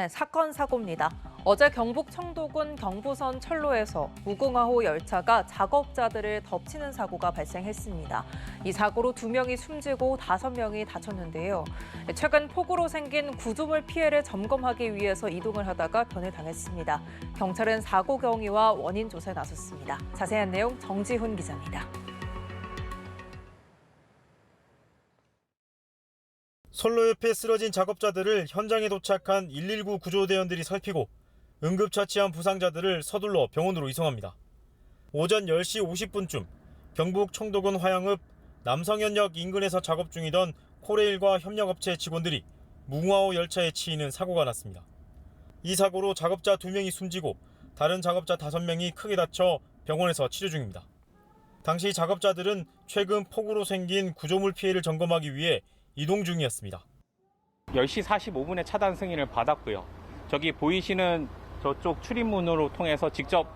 네, 사건 사고입니다. 어제 경북 청도군 경부선 철로에서 무궁화호 열차가 작업자들을 덮치는 사고가 발생했습니다. 이 사고로 2명이 숨지고 5명이 다쳤는데요. 최근 폭우로 생긴 구조물 피해를 점검하기 위해서 이동을 하다가 변을 당했습니다. 경찰은 사고 경위와 원인 조사에 나섰습니다. 자세한 내용 정지훈 기자입니다. 선로 옆에 쓰러진 작업자들을 현장에 도착한 119 구조대원들이 살피고 응급처치한 부상자들을 서둘러 병원으로 이송합니다. 오전 10시 50분쯤 경북 청도군 화양읍 남성현역 인근에서 작업 중이던 코레일과 협력업체 직원들이 무궁화호 열차에 치이는 사고가 났습니다. 이 사고로 작업자 2명이 숨지고 다른 작업자 5명이 크게 다쳐 병원에서 치료 중입니다. 당시 작업자들은 최근 폭우로 생긴 구조물 피해를 점검하기 위해 이동 중이었습니다. 10시 45분에 차단 승인을 받았고요. 저기 보이시는 저쪽 출입문으로 통해서 직접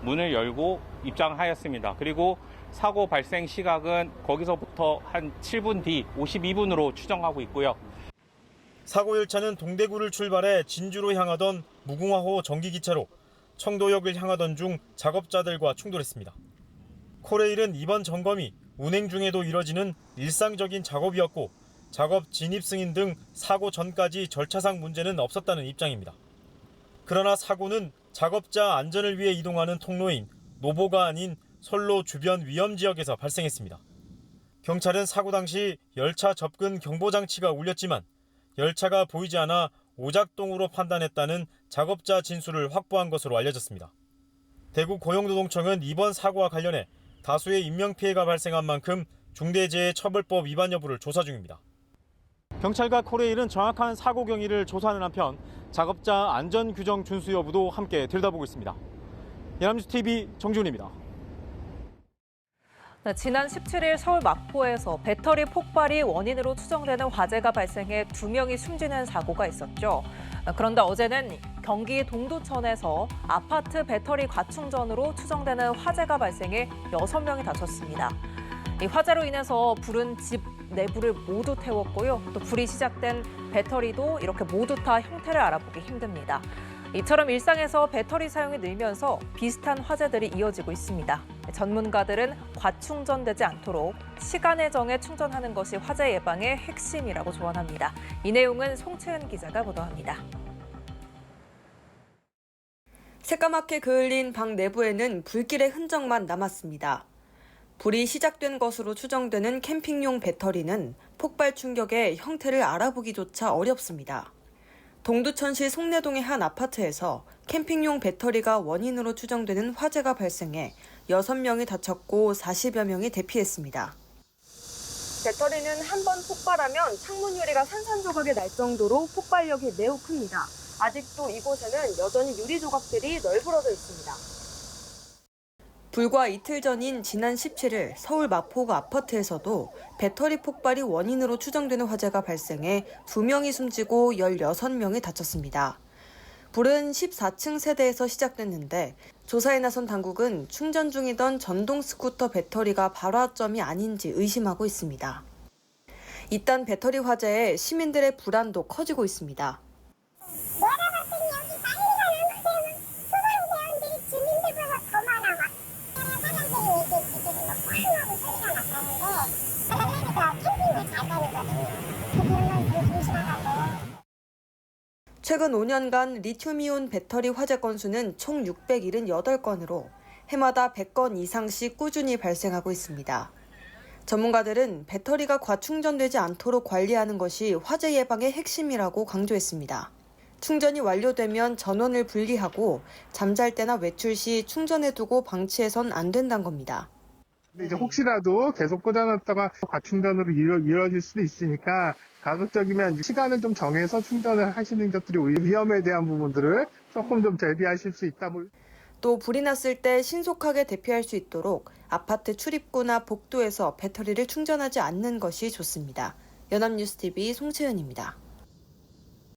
문을 열고 입장하였습니다. 그리고 사고 발생 시각은 거기서부터 한 7분 뒤 52분으로 추정하고 있고요. 사고 열차는 동대구를 출발해 진주로 향하던 무궁화호 전기기차로 청도역을 향하던 중 작업자들과 충돌했습니다. 코레일은 이번 점검이 운행 중에도 이뤄지는 일상적인 작업이었고 작업 진입 승인 등 사고 전까지 절차상 문제는 없었다는 입장입니다. 그러나 사고는 작업자 안전을 위해 이동하는 통로인 노보가 아닌 선로 주변 위험 지역에서 발생했습니다. 경찰은 사고 당시 열차 접근 경보장치가 울렸지만 열차가 보이지 않아 오작동으로 판단했다는 작업자 진술을 확보한 것으로 알려졌습니다. 대구 고용노동청은 이번 사고와 관련해 다수의 인명피해가 발생한 만큼 중대재해처벌법 위반 여부를 조사 중입니다. 경찰과 코레일은 정확한 사고 경위를 조사하는 한편 작업자 안전규정 준수 여부도 함께 들여다보고 있습니다. 연합뉴스TV 정지훈입니다. 네, 지난 17일 서울 마포에서 배터리 폭발이 원인으로 추정되는 화재가 발생해 2명이 숨지는 사고가 있었죠. 그런데 어제는 경기 동두천에서 아파트 배터리 과충전으로 추정되는 화재가 발생해 6명이 다쳤습니다. 이 화재로 인해서 불은 집 내부를 모두 태웠고요. 또 불이 시작된 배터리도 이렇게 모두 다 형태를 알아보기 힘듭니다. 이처럼 일상에서 배터리 사용이 늘면서 비슷한 화재들이 이어지고 있습니다. 전문가들은 과충전되지 않도록 시간에 정해 충전하는 것이 화재 예방의 핵심이라고 조언합니다. 이 내용은 송채은 기자가 보도합니다. 새까맣게 그을린 방 내부에는 불길의 흔적만 남았습니다. 불이 시작된 것으로 추정되는 캠핑용 배터리는 폭발 충격에 형태를 알아보기조차 어렵습니다. 동두천시 송내동의 한 아파트에서 캠핑용 배터리가 원인으로 추정되는 화재가 발생해 6명이 다쳤고 40여 명이 대피했습니다. 배터리는 한 번 폭발하면 창문 유리가 산산조각이 날 정도로 폭발력이 매우 큽니다. 아직도 이곳에는 여전히 유리 조각들이 널브러져 있습니다. 불과 이틀 전인 지난 17일 서울 마포구 아파트에서도 배터리 폭발이 원인으로 추정되는 화재가 발생해 2명이 숨지고 16명이 다쳤습니다. 불은 14층 세대에서 시작됐는데 조사에 나선 당국은 충전 중이던 전동 스쿠터 배터리가 발화점이 아닌지 의심하고 있습니다. 이딴 배터리 화재에 시민들의 불안도 커지고 있습니다. 내가 봤을 때 여기 난리가 난 소방대원들이 주민들보다 더 많아. 사람들이 얘기 지금 뭐 꽝하고 소리가 났다는데 그러니까 캠핑을 잘 다니거든요. 그런 건 조심하라고. 최근 5년간 리튬이온 배터리 화재 건수는 총 678건으로 해마다 100건 이상씩 꾸준히 발생하고 있습니다. 전문가들은 배터리가 과충전되지 않도록 관리하는 것이 화재 예방의 핵심이라고 강조했습니다. 충전이 완료되면 전원을 분리하고 잠잘 때나 외출 시 충전해두고 방치해선 안 된다는 겁니다. 이제 혹시라도 계속 꽂아놨다가 과충전으로 이루어질 수도 있으니까 가급적이면 시간을 좀 정해서 충전을 하시는 것들이 위험에 대한 부분들을 조금 좀 대비하실 수 있다. 또 불이 났을 때 신속하게 대피할 수 있도록 아파트 출입구나 복도에서 배터리를 충전하지 않는 것이 좋습니다. 연합뉴스TV 송채은입니다.